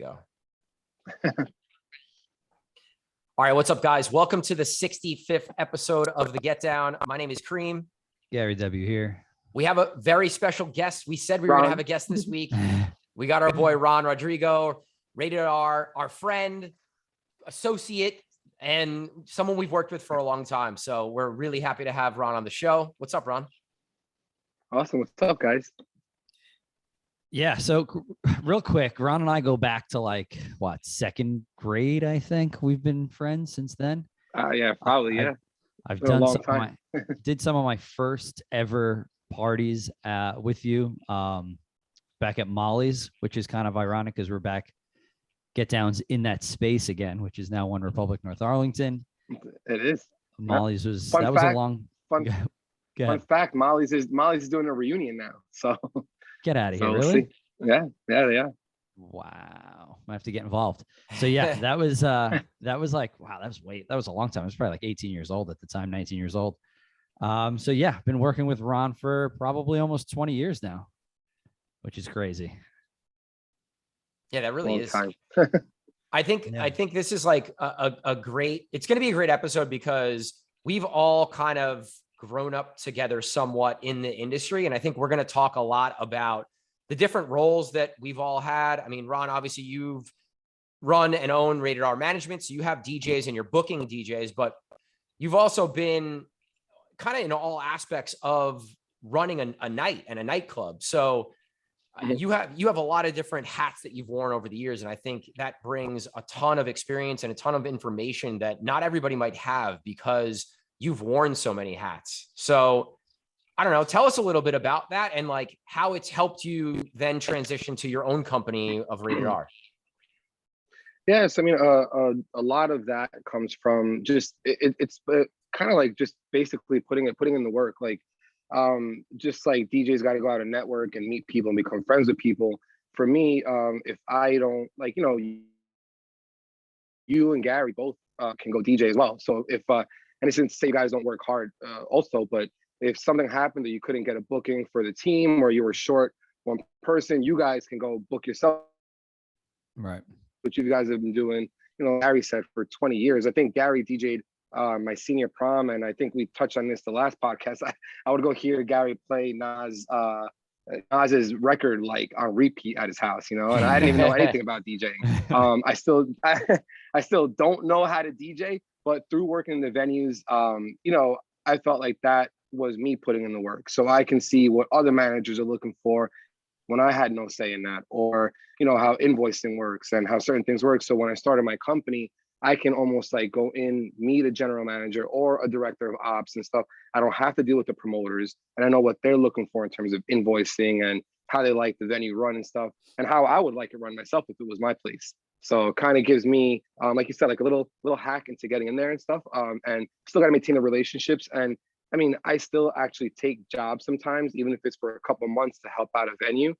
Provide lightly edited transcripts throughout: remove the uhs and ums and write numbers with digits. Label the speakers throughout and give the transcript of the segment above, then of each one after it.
Speaker 1: go. All right, what's up, guys? Welcome to the 65th episode of The Get Down. My name is Cream.
Speaker 2: Gary W. here.
Speaker 1: We have a very special guest. We said we were going to have a guest this week. We got our boy, Rodrigo, Rated R, our friend, associate, and someone we've worked with for a long time. So we're really happy to have Ron on the show. What's up, Ron?
Speaker 3: Awesome. What's up, guys?
Speaker 2: Yeah. So real quick, Ron and I go back to second grade. I think we've been friends since then.
Speaker 3: Yeah, probably. Yeah.
Speaker 2: I've done did some of my first ever parties with you back at Molly's, which is kind of ironic because we're back Get Downs in that space again, which is now One Republic, North Arlington.
Speaker 3: It is.
Speaker 2: Molly's was
Speaker 3: fun
Speaker 2: that
Speaker 3: fact,
Speaker 2: was a long
Speaker 3: fun fact. Molly's is doing a reunion now. So
Speaker 2: get out of here, really?
Speaker 3: Yeah.
Speaker 2: Wow, I have to get involved. So yeah, that was wow, that was a long time. I was probably like 18 years old at the time, 19 years old. So yeah, been working with Ron for probably almost 20 years now, which is crazy.
Speaker 1: Yeah, that really is.
Speaker 3: Time.
Speaker 1: I think this is like it's going to be a great episode because we've all kind of grown up together somewhat in the industry. And I think we're going to talk a lot about the different roles that we've all had. I mean, Ron, obviously you've run and owned Rated R Management. So you have DJs and you're booking DJs, but you've also been kind of in all aspects of running a night and a nightclub. So you have a lot of different hats that you've worn over the years. And I think that brings a ton of experience and a ton of information that not everybody might have because you've worn so many hats. So I don't know, tell us a little bit about that and like how it's helped you then transition to your own company of Rated R.
Speaker 3: Yes, I mean, a lot of that comes from just it's kind of like just basically putting in the work. Like, just like DJs got to go out and network and meet people and become friends with people. For me, if I don't you and Gary both can go DJ as well. So if and since say you guys don't work hard also, but if something happened that you couldn't get a booking for the team or you were short one person, you guys can go book yourself.
Speaker 2: Right.
Speaker 3: Which you guys have been doing, Gary said for 20 years. I think Gary DJ'd my senior prom, and I think we touched on this the last podcast. I would go hear Gary play Nas's record like on repeat at his house, and I didn't even know anything about DJing. I still don't know how to DJ, but through working in the venues, I felt like that was me putting in the work. So I can see what other managers are looking for when I had no say in that, or, how invoicing works and how certain things work. So when I started my company, I can almost like go in, meet a general manager or a director of ops and stuff. I don't have to deal with the promoters, and I know what they're looking for in terms of invoicing and how they like the venue run and stuff, and how I would like it run myself if it was my place. So it kind of gives me, like you said, like a little hack into getting in there and stuff, and still got to maintain the relationships. And I mean, I still actually take jobs sometimes, even if it's for a couple of months to help out a venue,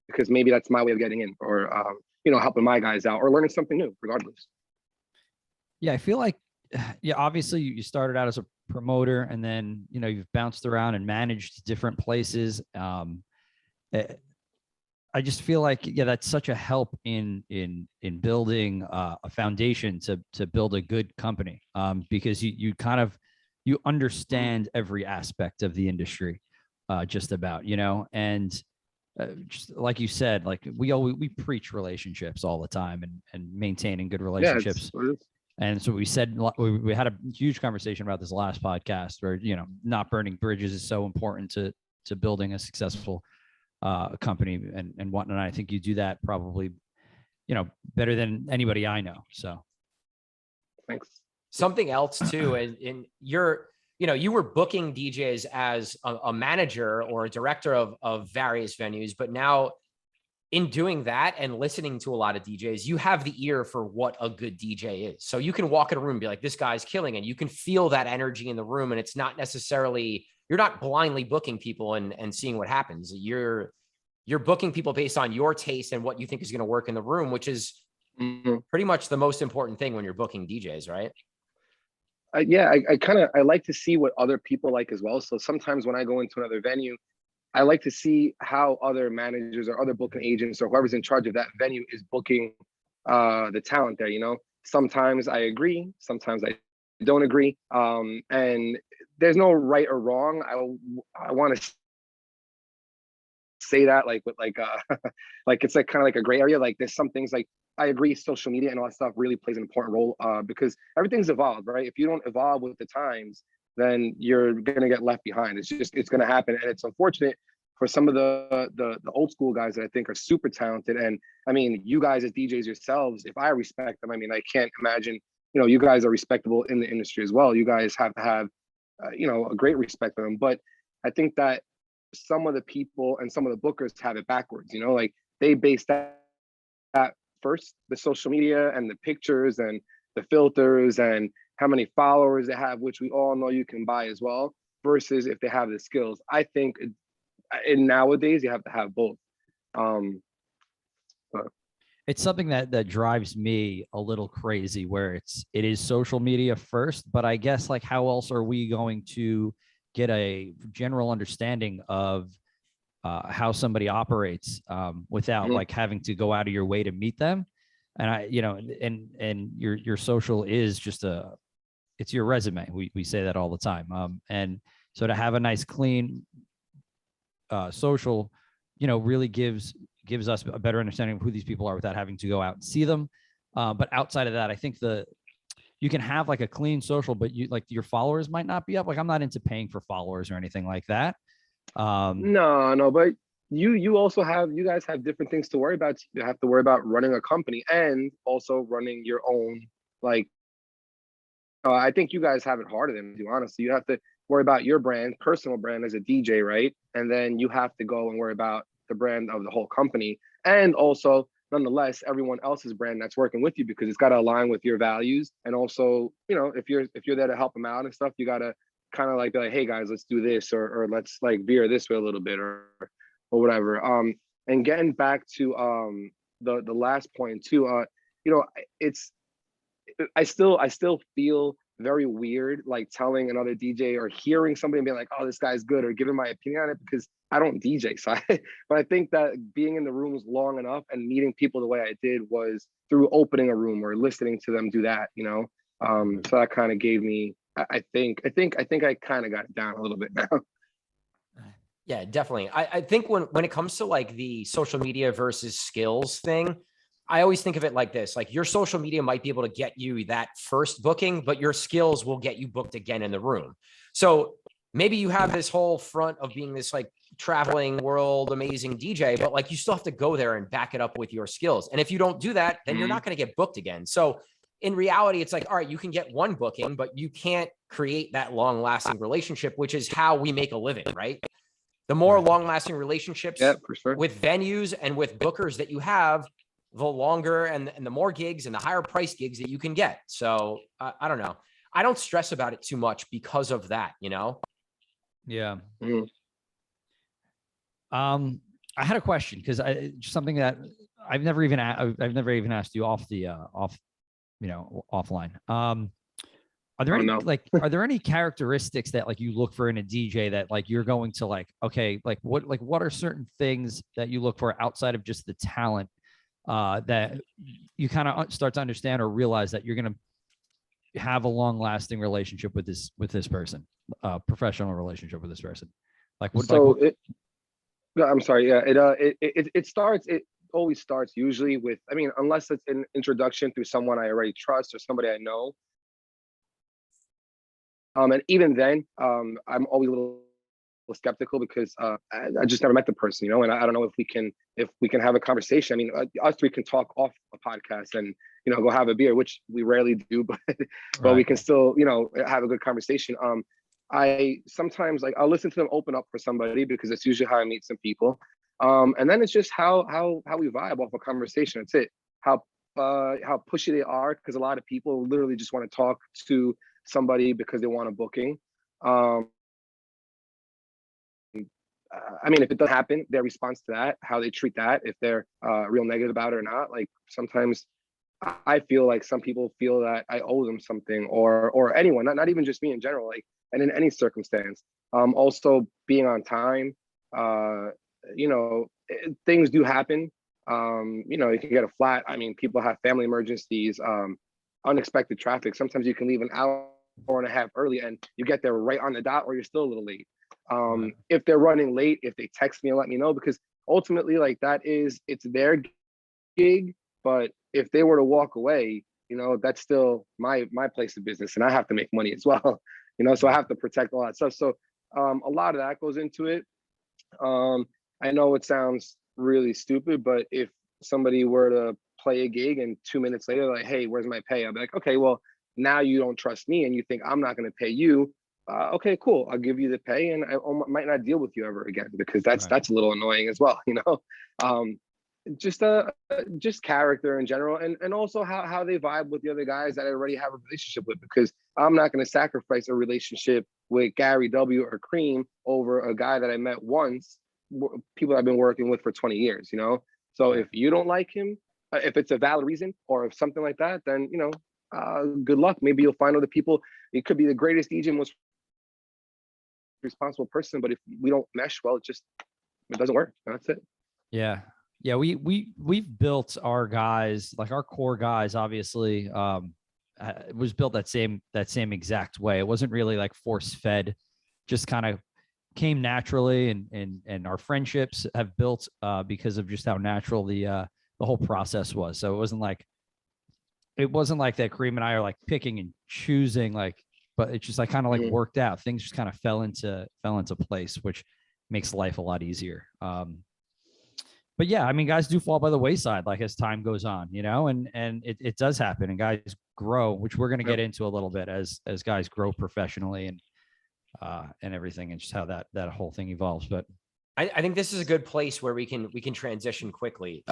Speaker 3: because maybe that's my way of getting in, or helping my guys out or learning something new, regardless.
Speaker 2: Yeah, I feel like, obviously you started out as a promoter, and then you've bounced around and managed different places. I just feel like that's such a help in building a foundation to build a good company, because you understand every aspect of the industry, just about, and just like you said, like we preach relationships all the time and maintaining good relationships.
Speaker 3: Yeah,
Speaker 2: and so we said, we had a huge conversation about this last podcast where, not burning bridges is so important to building a successful company and whatnot. I think you do that probably, better than anybody I know. So
Speaker 3: thanks.
Speaker 1: Something else too, and you were booking DJs as a manager or a director of various venues, but now in doing that and listening to a lot of DJs, you have the ear for what a good DJ is. So you can walk in a room and be like, this guy's killing it. You can feel that energy in the room, and it's not necessarily, you're not blindly booking people and seeing what happens. You're booking people based on your taste and what you think is going to work in the room, which is pretty much the most important thing when you're booking DJs, right?
Speaker 3: I like to see what other people like as well. So sometimes when I go into another venue, I like to see how other managers or other booking agents or whoever's in charge of that venue is booking the talent there. You know, sometimes I agree, sometimes I don't agree, and there's no right or wrong. I want to say that like with like like it's like kind of like a gray area. Like there's some things like I agree, social media and all that stuff really plays an important role because everything's evolved, right? If you don't evolve with the times, then you're gonna get left behind. It's gonna happen, and it's unfortunate for some of the old school guys that I think are super talented. And I mean, you guys as DJs yourselves, if I respect them, I mean, I can't imagine, you know, you guys are respectable in the industry as well. You guys have to have, you know, a great respect for them. But I think that some of the people and some of the bookers have it backwards, you know, like they base that first, the social media and the pictures and the filters and how many followers they have, which we all know you can buy as well, versus if they have the skills. I think in nowadays you have to have both.
Speaker 2: It's something that drives me a little crazy, where it is social media first, but I guess like how else are we going to get a general understanding of how somebody operates without like having to go out of your way to meet them? And I, you know, and your social is just it's your resume. We say that all the time. And so to have a nice, clean social, you know, really gives us a better understanding of who these people are without having to go out and see them. But outside of that, I think you can have like a clean social, but you like your followers might not be up. Like I'm not into paying for followers or anything like that.
Speaker 3: No, but you guys have different things to worry about. You have to worry about running a company and also running your own, like, I think you guys have it harder than me, honestly. You have to worry about your brand, personal brand as a DJ, right? And then you have to go and worry about the brand of the whole company. And also, nonetheless, everyone else's brand that's working with you, because it's got to align with your values. And also, you know, if you're there to help them out and stuff, you got to kind of like be like, hey guys, let's do this, or let's like veer this way a little bit, or whatever. And getting back to the last point too, you know, I still feel very weird like telling another DJ or hearing somebody being like, oh, this guy's good, or giving my opinion on it, because I don't DJ. So but I think that being in the rooms long enough and meeting people the way I did was through opening a room or listening to them do that, you know. So that kind of gave me, I think I kind of got it down a little bit now.
Speaker 1: Yeah, definitely. I think when it comes to like the social media versus skills thing, I always think of it like this: like your social media might be able to get you that first booking, but your skills will get you booked again in the room. So maybe you have this whole front of being this like traveling world amazing DJ, but like you still have to go there and back it up with your skills. And if you don't do that, then you're not going to get booked again. So in reality, it's like, all right, you can get one booking, but you can't create that long lasting relationship, which is how we make a living, right? The more long lasting relationships
Speaker 3: for sure,
Speaker 1: with venues and with bookers that you have, the longer and the more gigs and the higher price gigs that you can get. So I don't know. I don't stress about it too much because of that, you know?
Speaker 2: Yeah. I had a question, because something that I've never even asked you off the offline. Are there any are there any characteristics that like you look for in a DJ that like you're going to like, okay, like what are certain things that you look for outside of just the talent that you kind of start to understand or realize that you're going to have a long lasting relationship with this person, professional relationship with this person? Like what?
Speaker 3: So I'm sorry. Yeah, it always starts usually with, I mean, unless it's an introduction through someone I already trust or somebody I know. And even then, I'm always a little skeptical because I just never met the person, you know, and I don't know if we can have a conversation. I mean, us three can talk off a podcast and, you know, go have a beer, which we rarely do, but we can still, you know, have a good conversation. I sometimes like I'll listen to them open up for somebody because it's usually how I meet some people. And then it's just how we vibe off a conversation. That's it. How pushy they are, because a lot of people literally just want to talk to somebody because they want a booking. I mean, if it doesn't happen, their response to that, how they treat that, if they're real negative about it or not. Like sometimes I feel like some people feel that I owe them something, or anyone, not even just me in general, like, and in any circumstance. Also being on time, you know, things do happen. You know, you can get a flat. I mean, people have family emergencies, unexpected traffic. Sometimes you can leave an hour and a half early and you get there right on the dot, or you're still a little late. If they're running late, if they text me and let me know, because ultimately, like, it's their gig. But if they were to walk away, you know, that's still my place of business, and I have to make money as well. You know, so I have to protect all that stuff. So a lot of that goes into it. I know it sounds really stupid, but if somebody were to play a gig and 2 minutes later, like, hey, where's my pay? I'll be like, okay, well, now you don't trust me and you think I'm not going to pay you. Okay, cool. I'll give you the pay, and I might not deal with you ever again, because that's a little annoying as well, you know. Just character in general, and also how they vibe with the other guys that I already have a relationship with, because I'm not going to sacrifice a relationship with Gary W or Cream over a guy that I met once, people I've been working with for 20 years, you know. So if you don't like him, if it's a valid reason or if something like that, then, you know, good luck. Maybe you'll find other people. It could be the greatest DJ, most responsible person, but if we don't mesh well, it doesn't work. That's it.
Speaker 2: Yeah. Yeah. We've built our guys, like our core guys, obviously, it was built that same exact way. It wasn't really like force fed, just kind of came naturally, and our friendships have built because of just how natural the whole process was. So it wasn't like that Kareem and I are like picking and choosing, like, but it's just like kind of like worked out. Things just kind of fell into place, which makes life a lot easier. But yeah, I mean, guys do fall by the wayside, like, as time goes on, you know, and it does happen, and guys grow, which we're going to get into a little bit as guys grow professionally and everything, and just how that whole thing evolves. But
Speaker 1: I think this is a good place where we can transition quickly.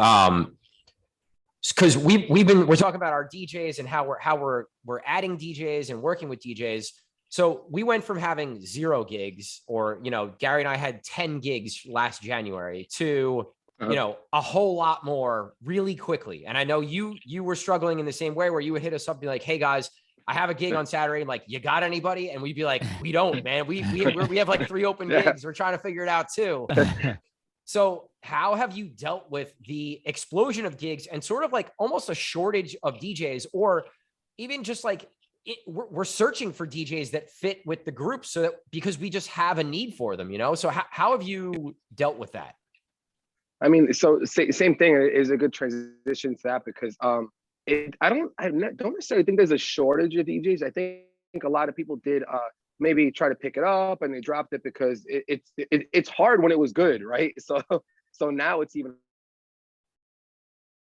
Speaker 1: Because we're talking about our DJs and how we're adding DJs and working with DJs. So we went from having 0 gigs, or, you know, Gary and I had 10 gigs last January, to, you know, a whole lot more really quickly. And I know you were struggling in the same way, where you would hit us up and be like, hey guys, I have a gig on Saturday. Like, you got anybody? And we'd be like, we don't, man. We have like 3 open gigs. We're trying to figure it out too. So how have you dealt with the explosion of gigs and sort of like almost a shortage of DJs, or even just like we're searching for DJs that fit with the group, so that, because we just have a need for them, you know? So how have you dealt with that?
Speaker 3: I mean, so same thing is a good transition to that, because I don't necessarily think there's a shortage of DJs. I think a lot of people did maybe try to pick it up and they dropped it because it's hard when it was good, right? So now it's even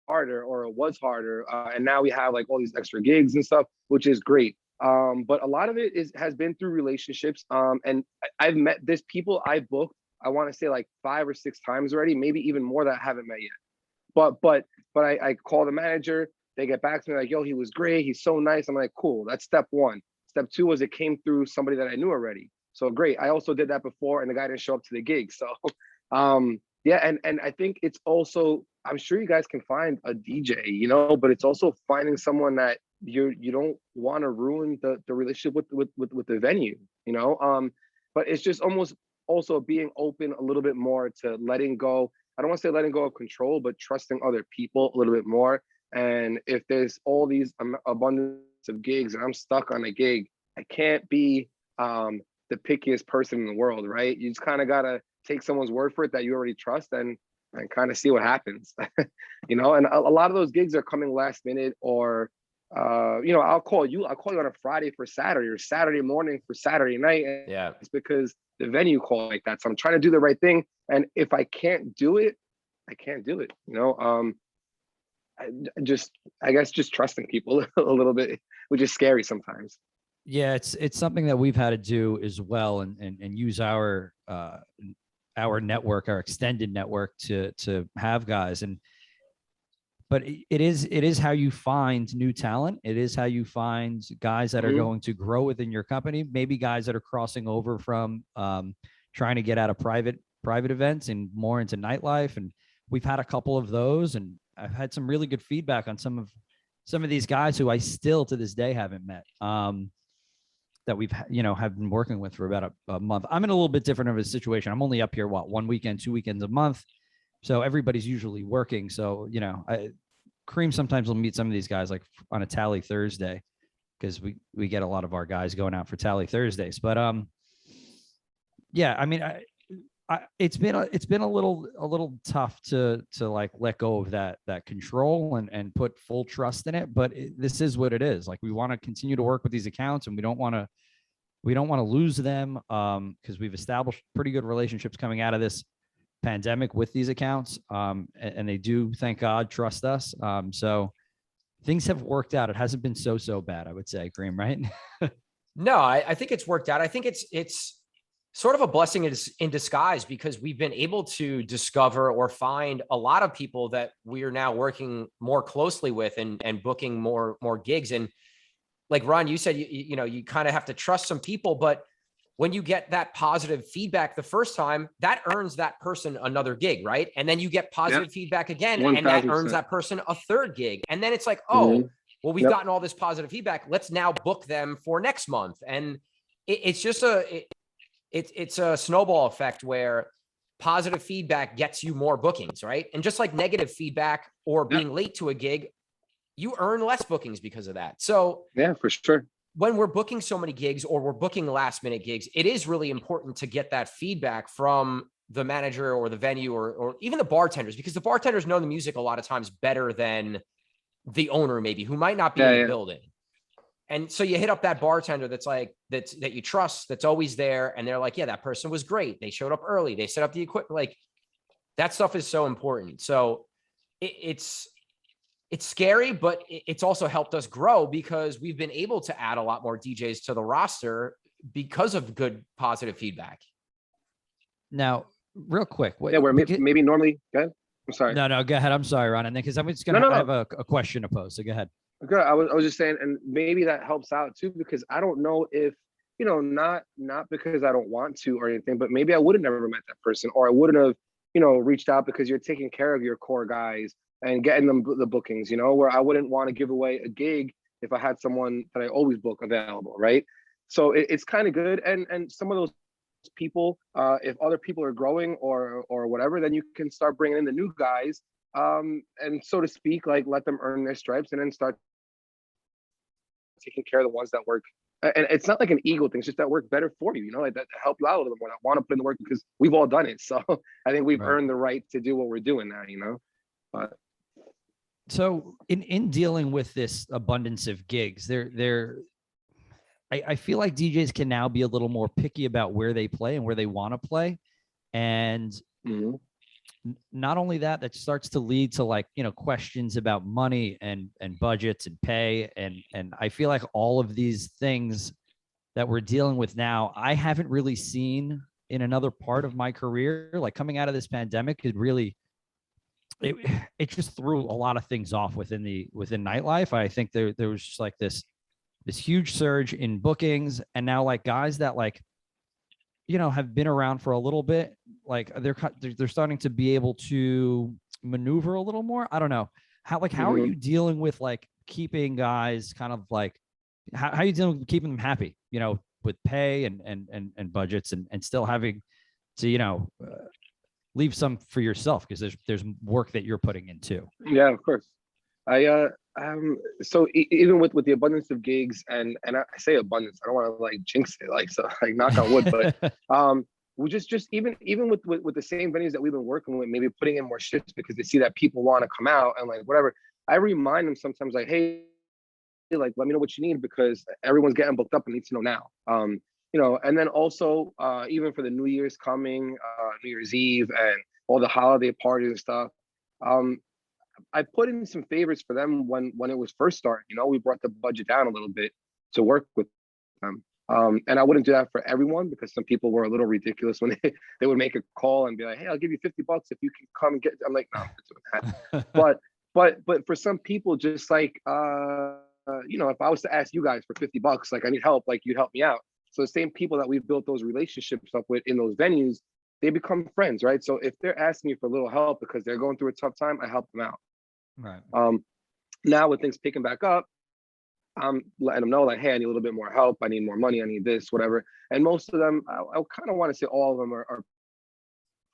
Speaker 3: harder, or it was harder, and now we have like all these extra gigs and stuff, which is great. But a lot of it has been through relationships, and I've met this people I've booked, I want to say like 5 or 6 times already, maybe even more, that I haven't met yet. But I call the manager, they get back to me like, yo, he was great, he's so nice. I'm like, cool, that's step 1. Step 2 was it came through somebody that I knew already. So great. I also did that before, and the guy didn't show up to the gig. So yeah, and I think it's also, I'm sure you guys can find a DJ, you know, but it's also finding someone that you don't want to ruin the relationship with the venue, you know. But it's just almost also being open a little bit more to letting go. I don't want to say letting go of control, but trusting other people a little bit more. And if there's all these abundance of gigs and I'm stuck on a gig, I can't be the pickiest person in the world, right? You just kind of gotta take someone's word for it that you already trust, and kind of see what happens. You know, and a lot of those gigs are coming last minute, or you know, I'll call you on a Friday for Saturday, or Saturday morning for Saturday night. And
Speaker 1: yeah,
Speaker 3: it's because the venue called like that. So I'm trying to do the right thing, and if I can't do it, I can't do it, you know. I guess just trusting people a little bit, which is scary sometimes.
Speaker 2: Yeah, it's something that we've had to do as well, and use our network, our extended network, to have guys. But it is how you find new talent. It is how you find guys that are going to grow within your company. Maybe guys that are crossing over from trying to get out of private events and more into nightlife. And we've had a couple of those, and I've had some really good feedback on some of these guys who I still to this day haven't met. that we've, have been working with for about a month. I'm in a little bit different of a situation. I'm only up here, 1 weekend, 2 weekends a month. So everybody's usually working. So, Kareem sometimes will meet some of these guys like on a Tally Thursday, because we get a lot of our guys going out for Tally Thursdays. But yeah, I mean, it's been a little tough to like let go of that control and put full trust in it. But this is what it is. Like, we want to continue to work with these accounts, and we don't want to lose them, because we've established pretty good relationships coming out of this pandemic with these accounts, and they do, thank God, trust us. So things have worked out. It hasn't been so bad, I would say, Kareem, right?
Speaker 1: No, I think it's worked out. I think it's sort of a blessing in disguise, because we've been able to discover or find a lot of people that we are now working more closely with and booking more gigs. And like Ron, you said, you kind of have to trust some people, but when you get that positive feedback the first time, that earns that person another gig, right? And then you get positive feedback again, 1,000%. And that earns that person a third gig. And then it's like, oh, well, we've gotten all this positive feedback. Let's now book them for next month. And it's just it's a snowball effect where positive feedback gets you more bookings, right? And just like negative feedback or being late to a gig, you earn less bookings because of that. So
Speaker 3: yeah, for sure.
Speaker 1: When we're booking so many gigs or we're booking last minute gigs, it is really important to get that feedback from the manager or the venue or even the bartenders, because the bartenders know the music a lot of times better than the owner, maybe, who might not be in the building. And so you hit up that bartender that you trust, that's always there. And they're like, yeah, that person was great. They showed up early. They set up the equipment. Like, that stuff is so important. So it's scary, but it's also helped us grow, because we've been able to add a lot more DJs to the roster because of good positive feedback.
Speaker 2: Now, real quick.
Speaker 3: Where maybe normally, go ahead. I'm sorry.
Speaker 2: No, go ahead. I'm sorry, Ron. And then, because I'm just going to have a question to pose. So go ahead.
Speaker 3: Okay, I was just saying, and maybe that helps out too, because I don't know if, not because I don't want to or anything, but maybe I would have never met that person, or I wouldn't have, reached out, because you're taking care of your core guys and getting them the bookings, where I wouldn't want to give away a gig if I had someone that I always book available, right? So it's kind of good. And some of those people, if other people are growing or whatever, then you can start bringing in the new guys, and so to speak, like, let them earn their stripes and then start taking care of the ones that work. And it's not like an ego thing, it's just that work better for you, like that help you out a little more. I want to put in the work because we've all done it. So I think we've earned the right to do what we're doing now, But
Speaker 2: so in dealing with this abundance of gigs, I feel like DJs can now be a little more picky about where they play and where they want to play. And not only that starts to lead to, like, questions about money and budgets and pay. And I feel like all of these things that we're dealing with now, I haven't really seen in another part of my career. Like, coming out of this pandemic, it just threw a lot of things off within nightlife. I think there was just like this huge surge in bookings, and now, like, guys that, like, have been around for a little bit, like, they're starting to be able to maneuver a little more. I don't know how are you dealing with, like, keeping guys kind of like, how are you dealing with keeping them happy, with pay and budgets and still having to, leave some for yourself, because there's work that you're putting in too.
Speaker 3: Yeah, of course. So even with the abundance of gigs, and I say abundance, I don't want to like jinx it, like, so like knock on wood, but we just even with the same venues that we've been working with, maybe putting in more shifts because they see that people want to come out and like whatever. I remind them sometimes, like, hey, like, let me know what you need, because everyone's getting booked up and needs to know now. And then also even for the New Year's coming, New Year's Eve, and all the holiday parties and stuff. I put in some favors for them when it was first starting. We brought the budget down a little bit to work with them. And I wouldn't do that for everyone, because some people were a little ridiculous when they would make a call and be like, hey, I'll give you $50 if you can come and get. I'm like, no, I'm not doing that. but for some people, just like if I was to ask you guys for $50, like, I need help, like, you'd help me out. So the same people that we've built those relationships up with in those venues, they become friends, right? So if they're asking me for a little help because they're going through a tough time, I help them out.
Speaker 2: Right.
Speaker 3: Now with things picking back up, I'm letting them know like, hey, I need a little bit more help. I need more money. I need this, whatever. And most of them, I kind of want to say all of them are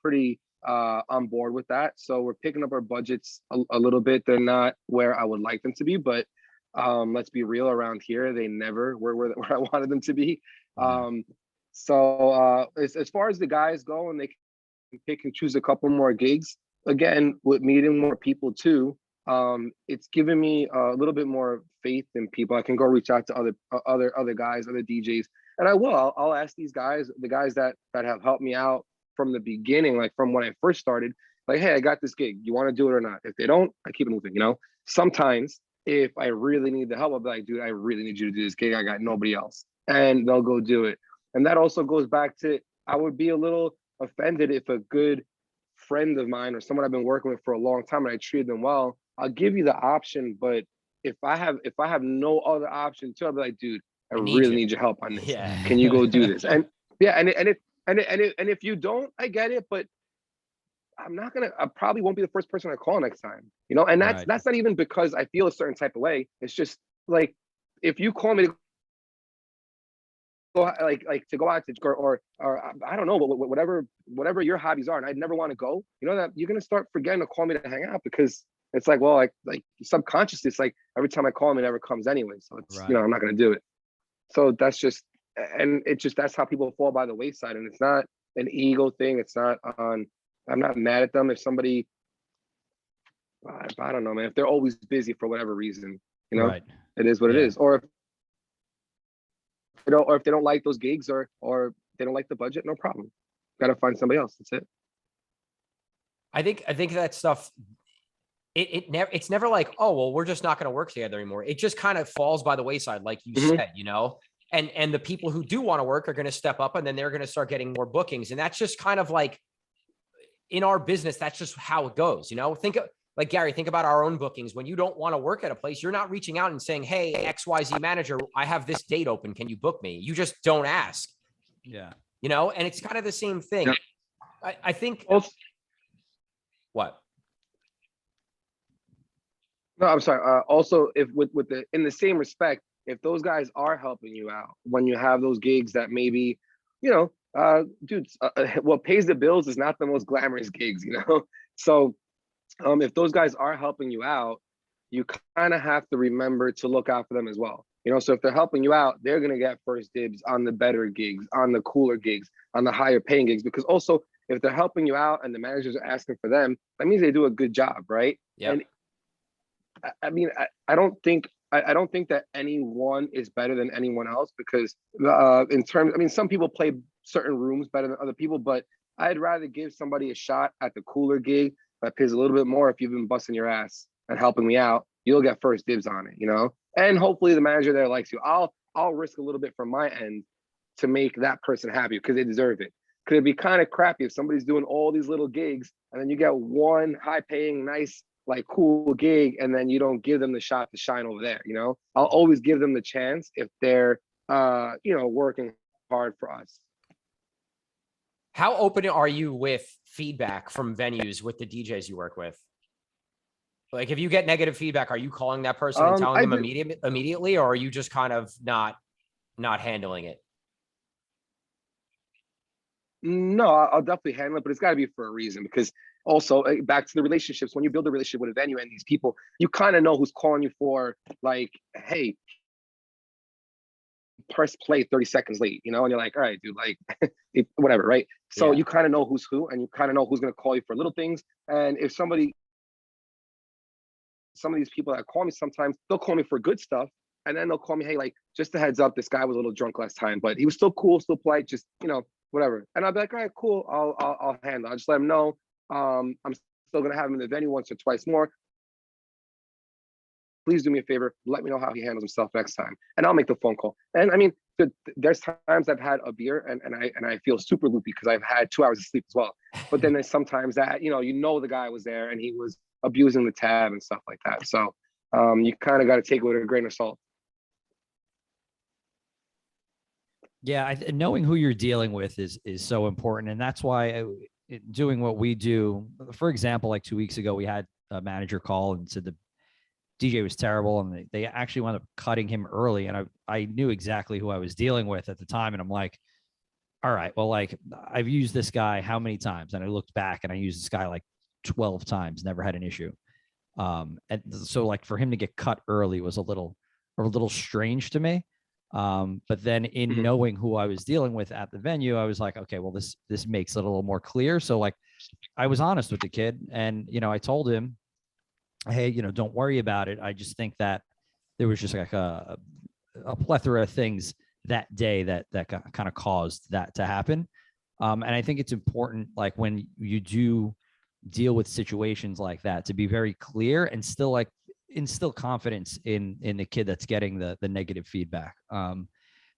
Speaker 3: pretty on board with that. So we're picking up our budgets a little bit. They're not where I would like them to be, but let's be real, around here, they never were where I wanted them to be. So as far as the guys go, and they can pick and choose a couple more gigs, again, with meeting more people too, it's given me a little bit more faith in people. I can go reach out to other guys, other DJs, and I'll ask these guys, the guys that have helped me out from the beginning, like from when I first started, like, hey, I got this gig, you want to do it or not? If they don't, I keep it moving. Sometimes if I really need the help, I'll be like, dude, I really need you to do this gig, I got nobody else, and they'll go do it. And that also goes back to, I would be a little offended if a good friend of mine or someone I've been working with for a long time and I treated them well, I'll give you the option, but if I have no other option too, I'll be like, dude, I really need your help on this.
Speaker 1: Yeah.
Speaker 3: Can you go do this? And yeah, and if you don't, I get it, but I probably won't be the first person I call next time, and that's not even because I feel a certain type of way. It's just like, if you call me to go, like to go out to, or I don't know, but whatever your hobbies are, and I'd never want to go, that you're gonna start forgetting to call me to hang out, because it's like, well, like subconsciously, it's like every time I call him, it never comes anyway. So it's I'm not gonna do it. So that's just, and it's just, that's how people fall by the wayside, and it's not an ego thing. It's not on. I'm not mad at them if somebody, I don't know, man, if they're always busy for whatever reason, it is what it is. Or or if they don't like those gigs, or they don't like the budget, no problem. Got to find somebody else. That's it.
Speaker 1: I think that stuff, it's never like, oh, well, we're just not going to work together anymore. It just kind of falls by the wayside, like you said, and the people who do want to work are going to step up, and then they're going to start getting more bookings. And that's just kind of like, in our business, that's just how it goes. Like, Gary, think about our own bookings. When you don't want to work at a place, you're not reaching out and saying, hey, XYZ manager, I have this date open, can you book me? You just don't ask.
Speaker 2: Yeah.
Speaker 1: And it's kind of the same thing. Yeah. I think. What?
Speaker 3: No, I'm sorry. Also, if with in the same respect, if those guys are helping you out when you have those gigs that maybe, dude, what pays the bills is not the most glamorous gigs, So if those guys are helping you out, you kind of have to remember to look out for them as well. So if they're helping you out, they're going to get first dibs on the better gigs, on the cooler gigs, on the higher paying gigs, because also, if they're helping you out and the managers are asking for them, that means they do a good job, right?
Speaker 1: Yeah.
Speaker 3: And I mean, I don't think that anyone is better than anyone else, because in terms, I mean, some people play certain rooms better than other people, but I'd rather give somebody a shot at the cooler gig that pays a little bit more. If you've been busting your ass and helping me out, you'll get first dibs on it, and hopefully the manager there likes you. I'll risk a little bit from my end to make that person happy, because they deserve it. Could it be kind of crappy if somebody's doing all these little gigs and then you get one high paying, nice, like cool gig, and then you don't give them the shot to shine over there? I'll always give them the chance if they're working hard for us.
Speaker 1: How open are you with feedback from venues with the DJs you work with? Like, if you get negative feedback, are you calling that person and telling them immediately, or are you just kind of not handling it?
Speaker 3: No, I'll definitely handle it, but it's got to be for a reason, because also back to the relationships, when you build a relationship with a venue and these people, you kind of know who's calling you for, like, hey, press play 30 seconds late, and you're like, all right, dude, like whatever, right? So you kind of know who's who, and you kind of know who's going to call you for little things. And if some of these people that call me, sometimes they'll call me for good stuff, and then they'll call me, hey, like, just a heads up, this guy was a little drunk last time, but he was still cool, still polite, just whatever. And I'll be like, all right, cool, I'll handle it. I'll just let him know I'm still gonna have him in the venue once or twice more. Please do me a favor, let me know how he handles himself next time, and I'll make the phone call. And I mean, there's times I've had a beer and I feel super loopy because I've had 2 hours of sleep as well. But then there's sometimes that the guy was there and he was abusing the tab and stuff like that. So you kind of got to take it with a grain of salt.
Speaker 2: Yeah, knowing who you're dealing with is so important, and that's why doing what we do. For example, like 2 weeks ago, we had a manager call and said DJ was terrible, and they actually wound up cutting him early. And I knew exactly who I was dealing with at the time. And I'm like, all right, well, like I've used this guy how many times? And I looked back and I used this guy like 12 times, never had an issue. And so like for him to get cut early was a little strange to me. But then in knowing who I was dealing with at the venue, I was like, okay, well, this makes it a little more clear. So like I was honest with the kid, and, you know, I told him, hey, you know, don't worry about it. I just think that there was just like a plethora of things that day that kind of caused that to happen. And I think it's important, like when you do deal with situations like that, to be very clear and still like instill confidence in the kid that's getting the negative feedback.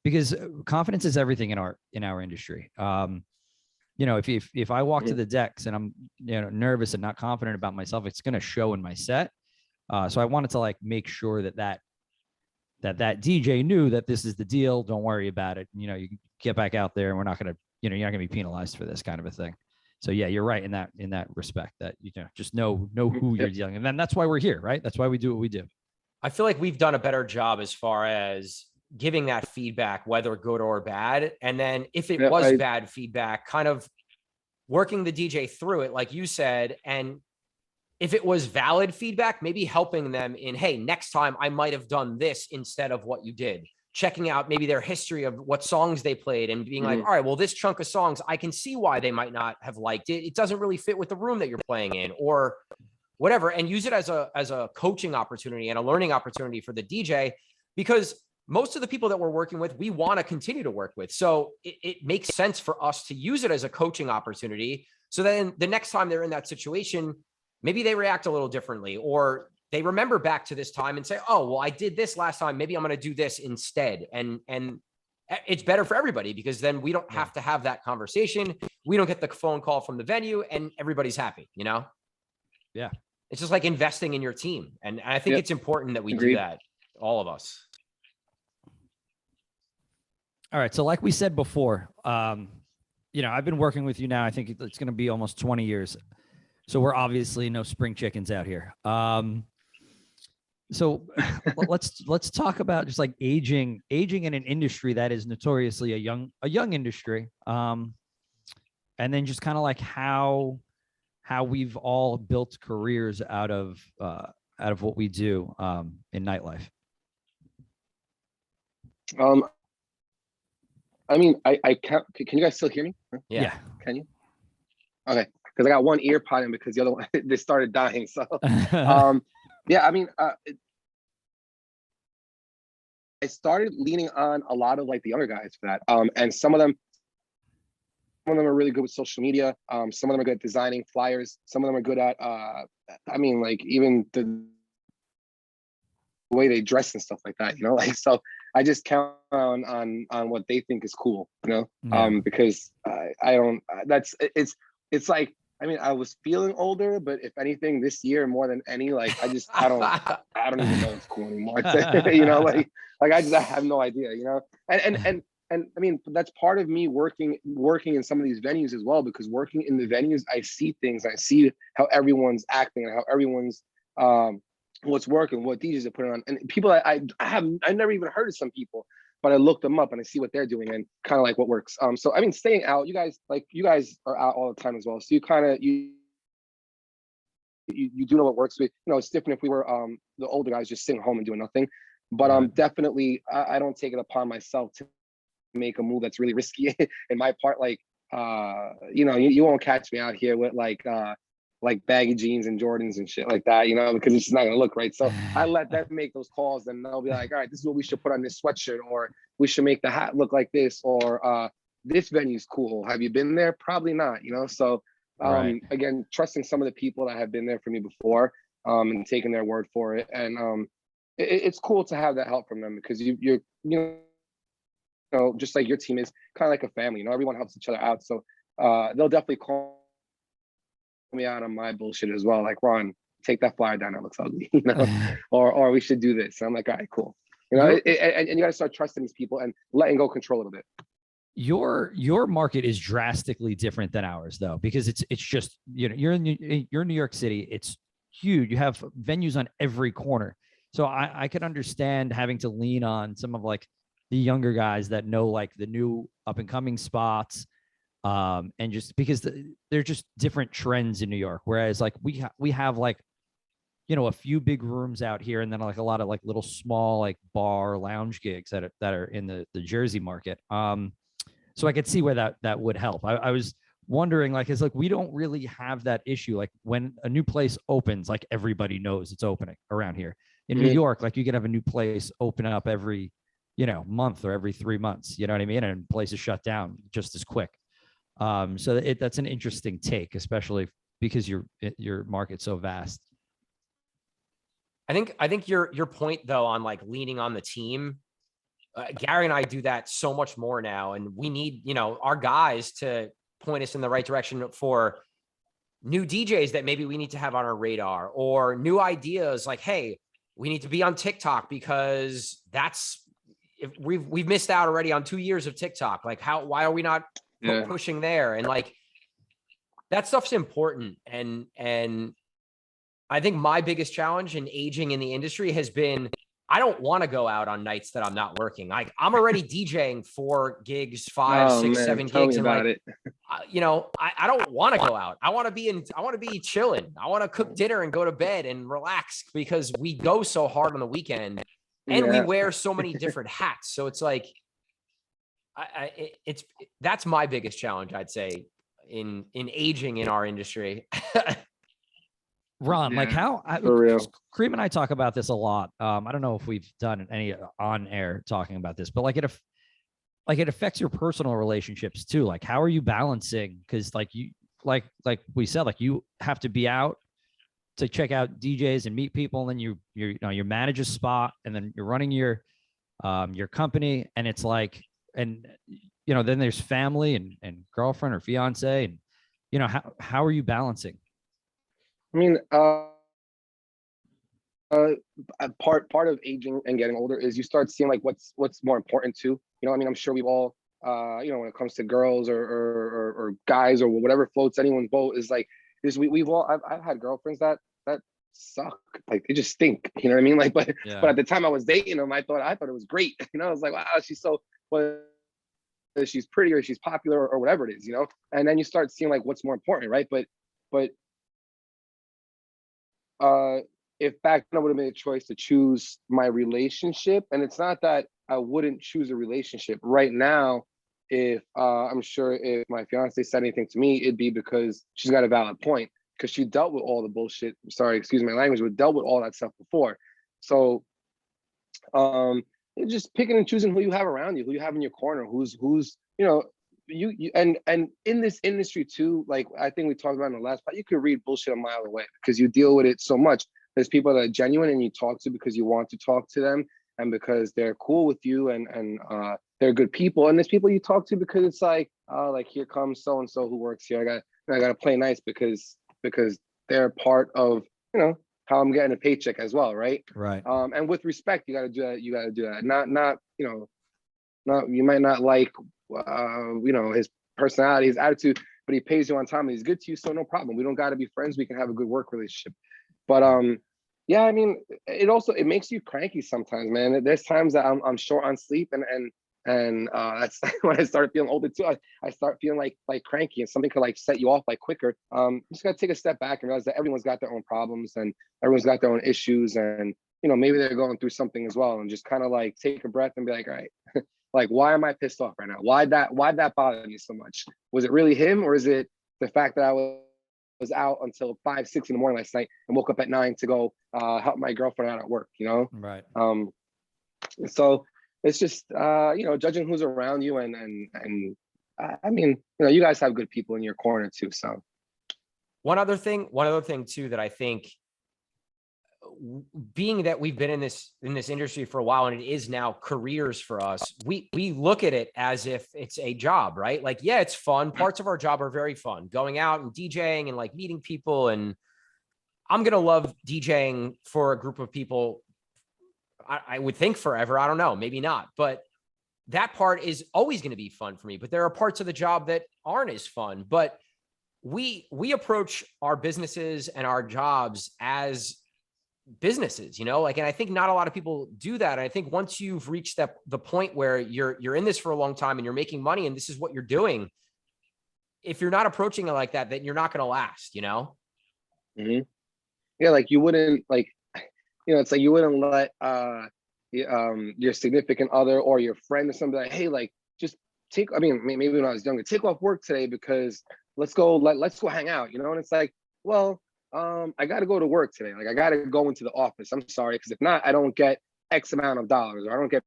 Speaker 2: Because confidence is everything in our industry. You know, if I walk to the decks and I'm, you know, nervous and not confident about myself, it's going to show in my set. So I wanted to like make sure that DJ knew that this is the deal. Don't worry about it. You know, you can get back out there, and we're not going to, you know, you're not going to be penalized for this kind of a thing. So yeah, you're right in that respect, that, you know, just know who you're dealing with. And then that's why we're here, right? That's why we do what we do.
Speaker 1: I feel like we've done a better job as far as giving that feedback, whether good or bad. And then if it was bad feedback, kind of working the DJ through it, like you said. And if it was valid feedback, maybe helping them in, hey, next time I might have done this instead of what you did. Checking out maybe their history of what songs they played and being like, all right, well, this chunk of songs, I can see why they might not have liked it. It doesn't really fit with the room that you're playing in, or whatever, and use it as a coaching opportunity and a learning opportunity for the DJ, because most of the people that we're working with, we want to continue to work with. So it makes sense for us to use it as a coaching opportunity. So then the next time they're in that situation, maybe they react a little differently, or they remember back to this time and say, oh, well, I did this last time. Maybe I'm going to do this instead. And it's better for everybody, because then we don't have to have that conversation. We don't get the phone call from the venue, and everybody's happy, you know?
Speaker 2: Yeah.
Speaker 1: It's just like investing in your team. And I think it's important that we do that, all of us.
Speaker 2: All right. So like we said before, you know, I've been working with you now, I think it's going to be almost 20 years. So we're obviously no spring chickens out here. So let's talk about just like aging in an industry that is notoriously a young industry. And then just kind of like how we've all built careers out of what we do in nightlife.
Speaker 3: I mean, I can't. Can you guys still hear me?
Speaker 2: Yeah.
Speaker 3: Can you? Okay, because I got one ear pod in because the other one they started dying. So, yeah. I mean, I started leaning on a lot of like the younger guys for that. And some of them are really good with social media. Some of them are good at designing flyers. Some of them are good at, I mean, like even the way they dress and stuff like that, you know, like, so I just count on what they think is cool, you know, because I don't, it's like, I mean, I was feeling older, but if anything this year more than any, like, I don't even know what's cool anymore. You know, like I have no idea, you know, and I mean, that's part of me working in some of these venues as well, because working in the venues, I see things, I see how everyone's acting and how everyone's, what's working, what DJs are putting on, and people I never even heard of some people, but I look them up and I see what they're doing and kind of like what works. So I mean, staying out, you guys are out all the time as well, so you kind of you do know what works. But you know, it's different if we were the older guys just sitting home and doing nothing. But definitely I don't take it upon myself to make a move that's really risky in my part. Like you know, you won't catch me out here with like baggy jeans and Jordans and shit like that, you know, because it's just not gonna look right. So I let them make those calls, and they'll be like, all right, this is what we should put on this sweatshirt, or we should make the hat look like this, or this venue's cool. Have you been there? Probably not, you know. So again, trusting some of the people that have been there for me before, and taking their word for it. And it's cool to have that help from them, because you're you know, just like your team is kind of like a family, you know, everyone helps each other out. So they'll definitely call me out on my bullshit as well, like, Ron, take that flyer down, that looks ugly, you know, or we should do this. And I'm like, all right, cool, you know. And you got to start trusting these people and letting go control a little bit.
Speaker 2: Your market is drastically different than ours, though, because it's just, you know, you're in New York City, it's huge, you have venues on every corner. So I could understand having to lean on some of like the younger guys that know like the new up and coming spots. And just because they're just different trends in New York. Whereas like we have like, a few big rooms out here, and then like a lot of like little small like bar lounge gigs that are in the Jersey market. So I could see where that would help. I was wondering, like, it's like we don't really have that issue. Like when a new place opens, like everybody knows it's opening around here. In New York, like you can have a new place open up every, month or every 3 months. You know what I mean? And places shut down just as quick. So that's an interesting take, especially because your market's so vast.
Speaker 1: I think your point though on like leaning on the team, Gary and I do that so much more now, and we need our guys to point us in the right direction for new DJs that maybe we need to have on our radar, or new ideas like, hey, we need to be on TikTok because we've missed out already on 2 years of TikTok. Like why are we not pushing there? And like that stuff's important. And I think my biggest challenge in aging in the industry has been, I don't want to go out on nights that I'm not working. Like I'm already DJing 4 gigs, 5, 6, 7 gigs. And like, I don't want to go out. I want to be chilling. I want to cook dinner and go to bed and relax, because we go so hard on the weekend and we wear so many different hats. So it's like, that's my biggest challenge, I'd say, in aging in our industry.
Speaker 2: Ron, like how Cream and I talk about this a lot. I don't know if we've done any on air talking about this, but like it affects your personal relationships too. Like, how are you balancing? Because like like we said, like you have to be out to check out DJs and meet people, and then you manage a spot, and then you're running your company, and it's like, and then there's family and girlfriend or fiance, and how are you balancing?
Speaker 3: I mean, part of aging and getting older is you start seeing like what's more important too. I mean, I'm sure we've all, when it comes to girls or guys or whatever floats anyone's boat, is like this. We've all, I've had girlfriends that suck, like they just stink. You know what I mean? Like, but at the time I was dating them, I thought it was great. I was like, wow, she's so, whether she's pretty or she's popular or whatever it is, and then you start seeing like what's more important, right? But if back then I would have made a choice to choose my relationship, and it's not that I wouldn't choose a relationship right now. If I'm sure if my fiance said anything to me, it'd be because she's got a valid point, because she dealt with all the bullshit. Sorry, excuse my language, but dealt with all that stuff before. So, just picking and choosing who you have around you, who you have in your corner, who's you and in this industry too, like I think we talked about in the last part, you could read bullshit a mile away because you deal with it so much. There's people that are genuine and you talk to because you want to talk to them and because they're cool with you and they're good people. And there's people you talk to because it's like, oh, like here comes so and so who works here. I got to play nice because they're part of how I'm getting a paycheck as well, right?
Speaker 2: Right.
Speaker 3: And with respect, you got to do that. You got to do that. Not you might not like his personality, his attitude, but he pays you on time and he's good to you, so no problem. We don't got to be friends. We can have a good work relationship. But yeah, I mean, it makes you cranky sometimes, man. There's times that I'm short on sleep and that's when I started feeling older too. I start feeling like cranky, and something could like set you off like quicker. You just gotta take a step back and realize that everyone's got their own problems and everyone's got their own issues, and maybe they're going through something as well, and just kind of like take a breath and be like, all right, like why am I pissed off right now? Why'd that bother me so much? Was it really him, or is it the fact that I was out until 5, 6 in the morning last night and woke up at 9 to go help my girlfriend out at work,
Speaker 2: Right.
Speaker 3: So it's just judging who's around you and I mean, you guys have good people in your corner too. So
Speaker 1: one other thing too that I think, being that we've been in this industry for a while and it is now careers for us, we look at it as if it's a job, right? Like, yeah, it's fun. Parts of our job are very fun, going out and DJing and like meeting people. And I'm going to love DJing for a group of people. I would think forever. I don't know, maybe not, but that part is always going to be fun for me. But there are parts of the job that aren't as fun, but we approach our businesses and our jobs as businesses, and I think not a lot of people do that. And I think once you've reached the point where you're in this for a long time and you're making money and this is what you're doing, if you're not approaching it like that, then you're not going to last,
Speaker 3: Mm-hmm. Yeah, like you wouldn't it's like you wouldn't let your significant other or your friend or something like, hey, like just take, I mean, maybe when I was younger, take off work today because let's go hang out, and it's like, well, I got to go to work today. Like I got to go into the office. I'm sorry, because if not, I don't get X amount of dollars, or I don't get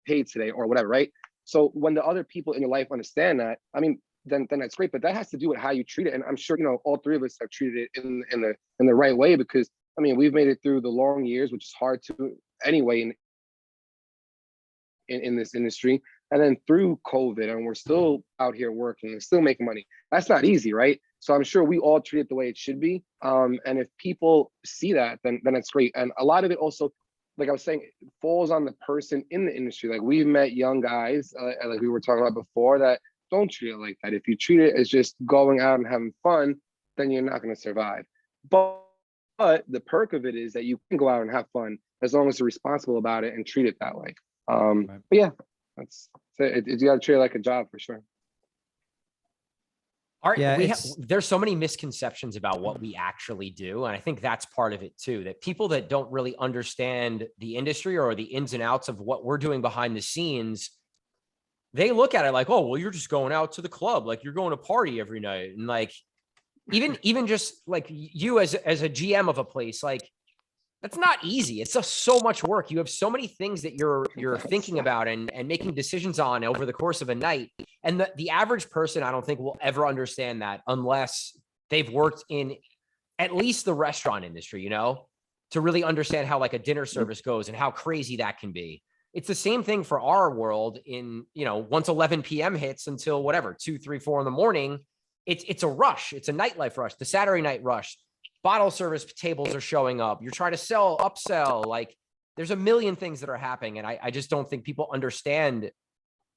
Speaker 3: paid today, or whatever, right? So when the other people in your life understand that, I mean, then that's great. But that has to do with how you treat it. And I'm sure all three of us have treated it in the right way, because I mean, we've made it through the long years, which is hard to anyway in this industry, and then through COVID, and we're still out here working and still making money. That's not easy, right? So I'm sure we all treat it the way it should be. And if people see that, then that's great. And a lot of it also, like I was saying, it falls on the person in the industry. Like we've met young guys, like we were talking about before, that don't treat it like that. If you treat it as just going out and having fun, then you're not going to survive. But the perk of it is that you can go out and have fun as long as you're responsible about it and treat it that way. Right. But yeah, that's it. You got to treat it like a job for sure.
Speaker 1: There's so many misconceptions about what we actually do. And I think that's part of it too, that people that don't really understand the industry or the ins and outs of what we're doing behind the scenes, they look at it like, oh, well, you're just going out to the club. Like you're going to party every night. And like, even just like you as a GM of a place, like that's not easy. It's just so much work. You have so many things that you're thinking about and making decisions on over the course of a night. And the average person, I don't think, will ever understand that unless they've worked in at least the restaurant industry, to really understand how like a dinner service goes and how crazy that can be. It's the same thing for our world in, once 11 p.m. hits until whatever, 2, 3, 4 in the morning, it's a rush. It's a nightlife rush, the Saturday night rush. Bottle service tables are showing up. You're trying to upsell. Like there's a million things that are happening. And I just don't think people understand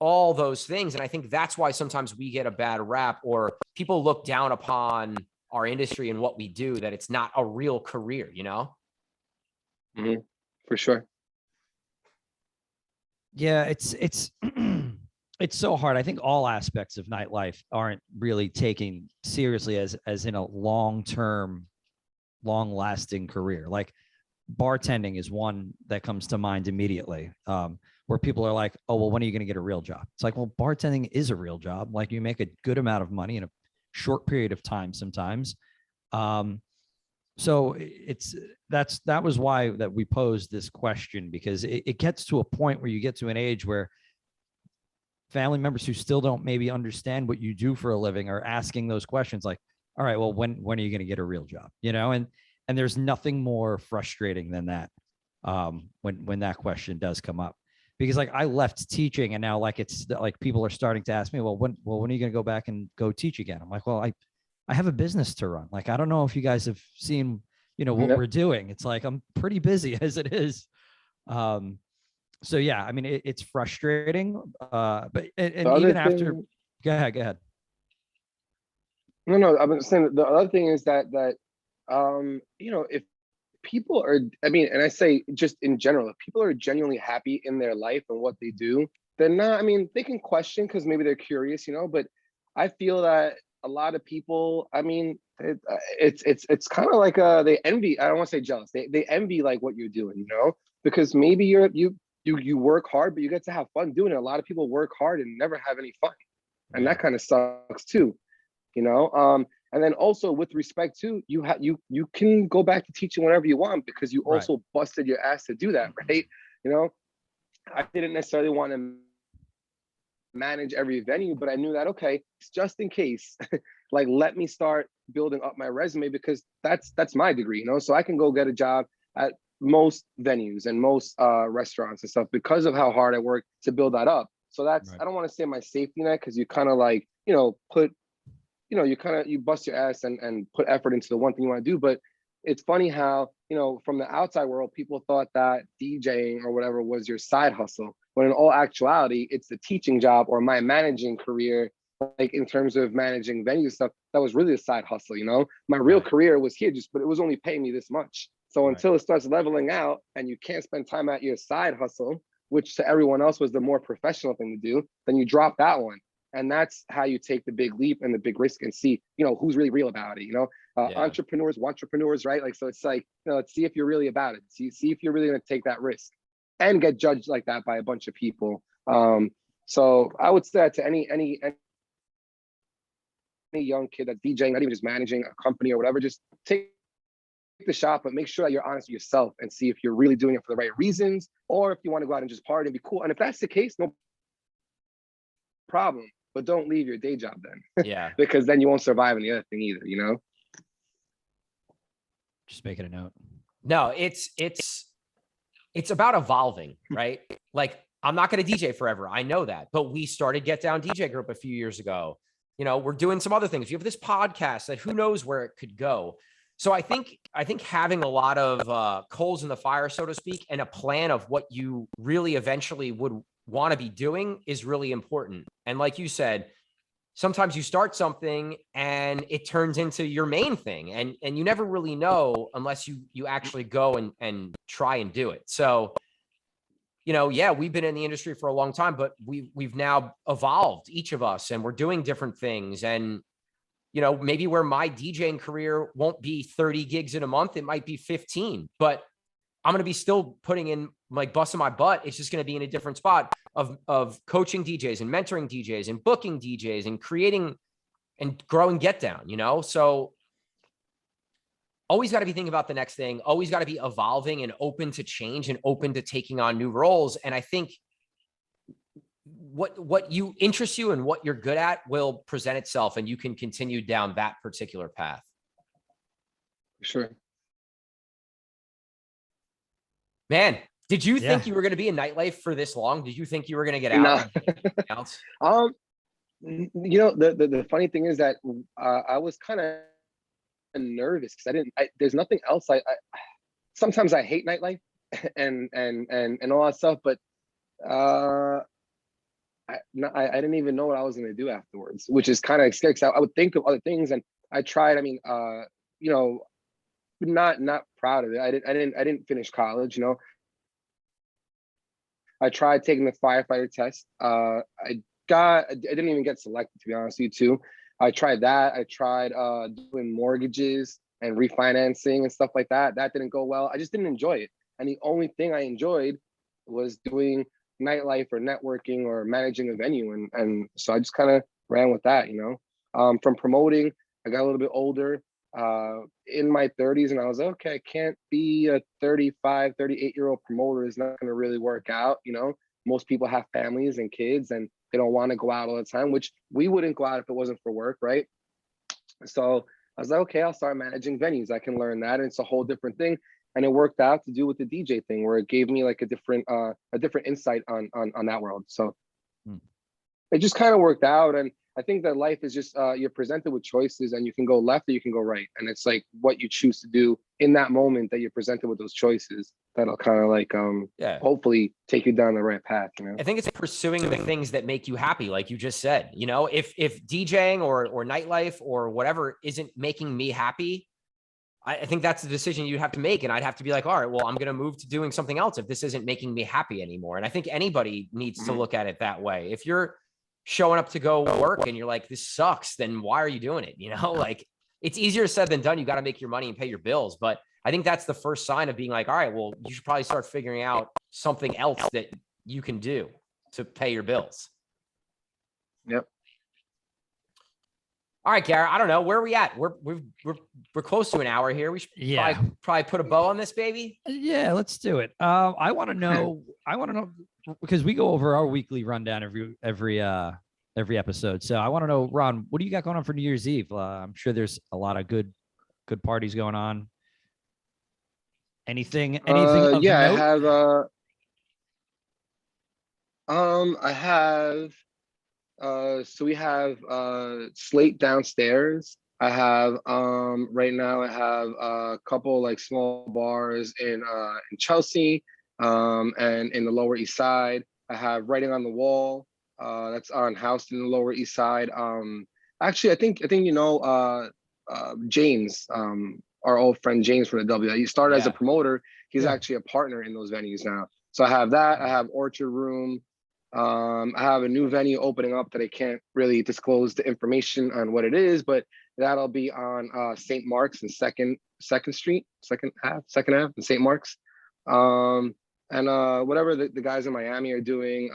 Speaker 1: all those things. And I think that's why sometimes we get a bad rap, or people look down upon our industry and what we do, that it's not a real career,
Speaker 3: Mm-hmm. For sure.
Speaker 2: Yeah, it's it's so hard. I think all aspects of nightlife aren't really taken seriously as in a long-term, long-lasting career. Like bartending is one that comes to mind immediately, where people are like, oh, well, when are you going to get a real job? It's like, well, bartending is a real job. Like you make a good amount of money in a short period of time sometimes. So that was why that we posed this question, because it gets to a point where you get to an age where family members who still don't maybe understand what you do for a living are asking those questions like, all right, well, when are you going to get a real job? And there's nothing more frustrating than that, when that question does come up, because like I left teaching and now like it's like people are starting to ask me, well, when are you going to go back and go teach again? I'm like, well, I have a business to run. Like, I don't know if you guys have seen, what we're doing. It's like, I'm pretty busy as it is. So yeah, I mean, it's frustrating, but even after, go ahead.
Speaker 3: No, I'm saying the other thing is that if people are, I mean, and I say just in general, if people are genuinely happy in their life and what they do, they're not, I mean, they can question because maybe they're curious, but I feel that a lot of people, I mean, it's kind of like they envy, I don't want to say jealous, they envy like what you're doing, because maybe you work hard, but you get to have fun doing it. A lot of people work hard and never have any fun. And that kind of sucks too, and then also with respect to you can go back to teaching whenever you want, because you also busted your ass to do that, right? I didn't necessarily want to manage every venue, but I knew that, okay, just in case, like, let me start building up my resume, because that's my degree, so I can go get a job at most venues and most restaurants and stuff because of how hard I work to build that up. So that's, I don't want to say my safety net, because you kind of like, put, you bust your ass and put effort into the one thing you want to do. But it's funny how, from the outside world, people thought that DJing or whatever was your side hustle, when in all actuality, it's the teaching job or my managing career like in terms of managing venues stuff, that was really a side hustle, you know. My real career was here, just but it was only paying me this much. So until it starts leveling out and you can't spend time at your side hustle, which to everyone else was the more professional thing to do, then you drop that one. And that's how you take the big leap and the big risk and see, you know, who's really real about it, you know. Entrepreneurs, right? Like, so it's like, you know, let's see if you're really about it. See if you're really going to take that risk and get judged like that by a bunch of people. So I would say that to any young kid that's DJing, not even just managing a company or whatever, just take the shot, but make sure that you're honest with yourself and see if you're really doing it for the right reasons, or if you want to go out and just party and be cool. And if that's the case, no problem, but don't leave your day job then.
Speaker 1: Yeah.
Speaker 3: Because then you won't survive in the other thing either, you know?
Speaker 2: Just making a note.
Speaker 1: No, it's about evolving, right? Like, I'm not going to DJ forever. I know that, but we started Get Down DJ Group a few years ago. You know, we're doing some other things. You have this podcast that who knows where it could go. So I think having a lot of coals in the fire, so to speak, and a plan of what you really eventually would want to be doing is really important. And like you said, sometimes you start something and it turns into your main thing, and you never really know unless you actually go and try and do it. So, you know, yeah, we've been in the industry for a long time, but we've now evolved, each of us, and we're doing different things. And you know, maybe where my DJing career won't be 30 gigs in a month, it might be 15, but I'm going to be still putting in, like, busting my butt. It's just going to be in a different spot of coaching DJs and mentoring DJs and booking DJs and creating and growing Get Down, you know? So always got to be thinking about the next thing, always got to be evolving and open to change and open to taking on new roles. And I think what you interest you and what you're good at will present itself, and you can continue down that particular path.
Speaker 3: Sure.
Speaker 1: Man, did you think you were going to be in nightlife for this long? Did you think you were going to get out?
Speaker 3: No. You know, the funny thing is that I was kind of nervous because there's nothing else. Sometimes I hate nightlife and all that stuff, but I didn't even know what I was going to do afterwards, which is kind of scary. I would think of other things, and I tried. I mean, you know, not proud of it. I didn't finish college. You know, I tried taking the firefighter test. I didn't even get selected, to be honest with you, too. I tried that. I tried doing mortgages and refinancing and stuff like that. That didn't go well. I just didn't enjoy it. And the only thing I enjoyed was doing nightlife or networking or managing a venue. And so I just kind of ran with that, you know. From promoting, I got a little bit older, in my 30s, and I was like, okay, I can't be a 35, 38-year-old promoter. It's not going to really work out, you know. Most people have families and kids, and they don't want to go out all the time, which we wouldn't go out if it wasn't for work, right? So I was like, okay, I'll start managing venues. I can learn that, and it's a whole different thing. And it worked out to do with the DJ thing, where it gave me like a different insight on that world. So it just kind of worked out. And I think that life is just you're presented with choices, and you can go left or you can go right. And it's like what you choose to do in that moment that you're presented with those choices that'll kind of like hopefully take you down the right path. You know,
Speaker 1: I think it's pursuing the things that make you happy, like you just said. You know, if DJing or nightlife or whatever isn't making me happy, I think that's the decision you have to make. And I'd have to be like, all right, well, I'm going to move to doing something else if this isn't making me happy anymore. And I think anybody needs to look at it that way. If you're showing up to go work and you're like, this sucks, then why are you doing it? You know, like, it's easier said than done. You got to make your money and pay your bills. But I think that's the first sign of being like, all right, well, you should probably start figuring out something else that you can do to pay your bills.
Speaker 3: Yep.
Speaker 1: All right, Garrett, I don't know. Where are we at? We're close to an hour here. We should probably put a bow on this baby.
Speaker 2: Yeah, let's do it. I want to know because we go over our weekly rundown every episode. So I want to know, Ron, what do you got going on for New Year's Eve? I'm sure there's a lot of good parties going on. Anything of note?
Speaker 3: I have so we have Slate downstairs. I have right now I have a couple like small bars in Chelsea and in the Lower East Side. I have Writing on the Wall That's on Houston, the Lower East Side. Actually, I think James, our old friend James from the W. He started as a promoter. He's actually a partner in those venues now. So I have that. I have Orchard Room. I have a new venue opening up that I can't really disclose the information on what it is, but that'll be on St. Mark's and Second Street, Second Ave in St. Mark's. And whatever the guys in Miami are doing.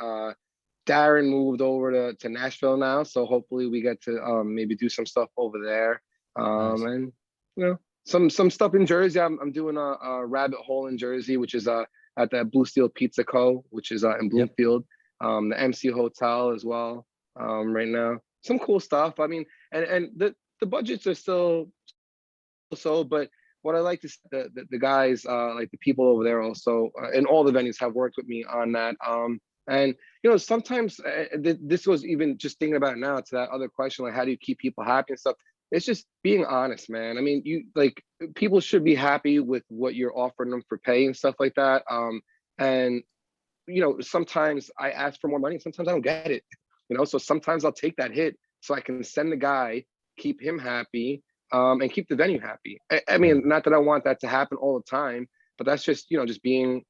Speaker 3: Darren moved over to Nashville now, so hopefully we get to maybe do some stuff over there.
Speaker 2: Nice.
Speaker 3: And some stuff in Jersey. I'm doing a Rabbit Hole in Jersey, which is at the Blue Steel Pizza Co., which is in Bloomfield. The MC Hotel as well. Right now, some cool stuff. I mean, and the budgets are still so, but what I like to see, the guys, like the people over there also, and all the venues have worked with me on that. And sometimes this was even just thinking about it now to that other question, like how do you keep people happy and stuff? It's just being honest, man. I mean, people should be happy with what you're offering them for pay and stuff like that. And sometimes I ask for more money, sometimes I don't get it. So sometimes I'll take that hit so I can send the guy, keep him happy, and keep the venue happy. I mean, not that I want that to happen all the time, but that's just just being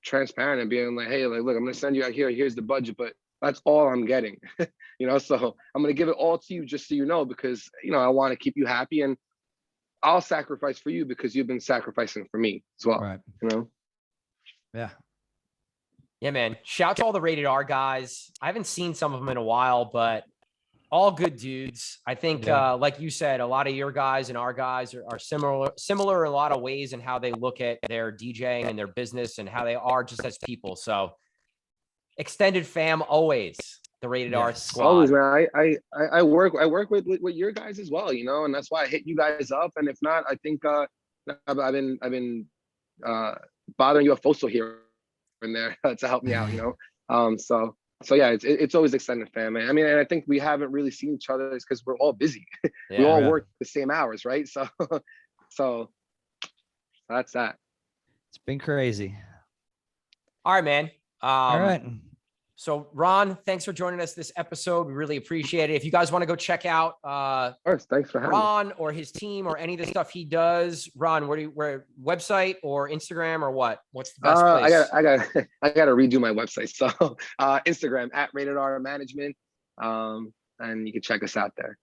Speaker 3: transparent and being like, hey, like, look, I'm gonna send you out here. Here's the budget, but that's all I'm getting. So I'm gonna give it all to you just so you know, because I want to keep you happy, and I'll sacrifice for you because you've been sacrificing for me as well.
Speaker 2: Right.
Speaker 1: Yeah, man. Shout out to all the Rated R guys. I haven't seen some of them in a while, but all good dudes. I think, like you said, a lot of your guys and our guys are similar in a lot of ways in how they look at their DJing and their business and how they are just as people. So extended fam, always the Rated R squad.
Speaker 3: Always, man. I work with your guys as well, and that's why I hit you guys up. And if not, I think I've been bothering UFO here and there to help me out, So yeah, it's always extended family. I mean, and I think we haven't really seen each other because we're all busy. We all work the same hours, right? So that's that.
Speaker 2: It's been crazy.
Speaker 1: All right, man.
Speaker 2: All right.
Speaker 1: So Ron, thanks for joining us this episode. We really appreciate it. If you guys want to go check out
Speaker 3: of course, thanks for having
Speaker 1: Ron
Speaker 3: me.
Speaker 1: or his team or any of the stuff he does, Ron, where website or Instagram or what? What's the best place?
Speaker 3: I got to redo my website. So Instagram at Rated R Management. And you can check us out there.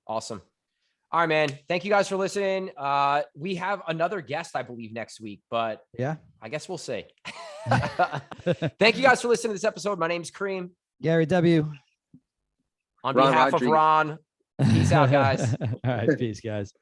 Speaker 1: Awesome. All right, man. Thank you guys for listening. We have another guest, I believe, next week, but I guess we'll see. Thank you guys for listening to this episode. My name's Kareem.
Speaker 2: Gary W.
Speaker 1: On behalf of Ron, peace out, guys.
Speaker 2: All right, peace, guys.